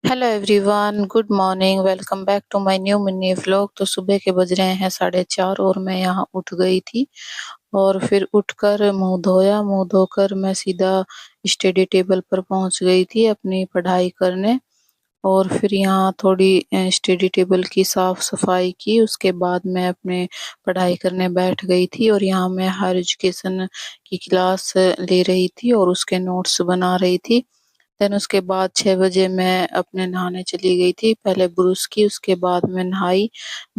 Hello everyone, good morning. Welcome back to my new mini vlog. तो सुबह के बज रहे हैं 4:30 और मैं यहाँ उठ गई थी और फिर उठकर मुंह धोया। मुंह धोकर मैं सीधा स्टडी टेबल पर पहुंच गई थी अपनी पढ़ाई करने। और फिर यहाँ थोड़ी स्टडी टेबल की साफ सफाई की। उसके बाद मैं अपने पढ़ाई करने बैठ गई थी और यहाँ मैं हायर एजुकेशन की क्लास ले रही थी और उसके नोट्स बना रही थी। देन उसके बाद 6 बजे मैं अपने नहाने चली गई थी। पहले ब्रुश की, उसके बाद मैं नहाई।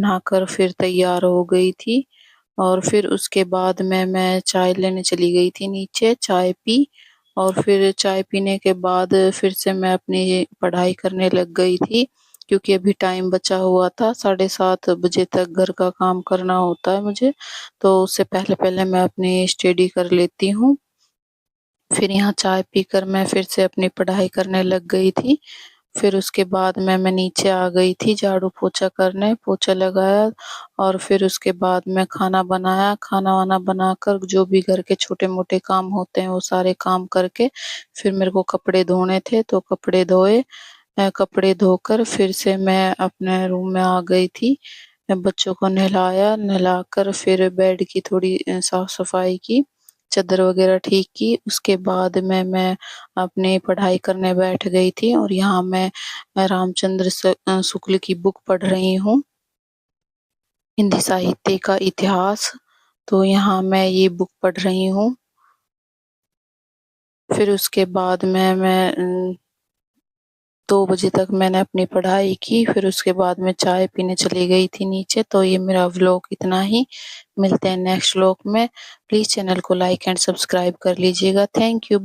नहाकर फिर तैयार हो गई थी और फिर उसके बाद मैं चाय लेने चली गई थी नीचे। चाय पी और फिर चाय पीने के बाद फिर से मैं अपनी पढ़ाई करने लग गई थी, क्योंकि अभी टाइम बचा हुआ था। 7:30 बजे तक घर का काम करना होता है मुझे, तो उससे पहले-पहले मैं अपनी स्टडी कर लेती हूँ। फिर यहाँ चाय पीकर मैं फिर से अपनी पढ़ाई करने लग गई थी। फिर उसके बाद मैं नीचे आ गई थी झाड़ू पोछा करने, पोछा लगाया और फिर उसके बाद मैं खाना बनाया। खाना-वाना बनाकर जो भी घर के छोटे-मोटे काम होते हैं वो सारे काम करके फिर मेरे को कपड़े धोने थे तो कपड़े धोए। कपड़े धोकर फिर से मैं अपने रूम में आ गई थी। बच्चों को नहलाया, नहलाकर फिर बेड की थोड़ी साफ-सफाई की, चादर वगैरह ठीक की। उसके बाद मैं अपनी पढ़ाई करने बैठ गई थी और यहाँ मैं रामचंद्र शुक्ल की बुक पढ़ रही हूँ, हिंदी साहित्य का इतिहास। तो यहाँ मैं ये बुक पढ़ रही हूँ। फिर उसके बाद मैं 2 बजे तक मैंने अपनी पढ़ाई की। फिर उसके बाद मैं चाय पीने चली गई थी नीचे। तो ये मेरा व्लॉग इतना ही। मिलते हैं नेक्स्ट व्लॉग में। प्लीज़ चैनल को लाइक एंड सब्सक्राइब कर लीजिएगा। Thank you.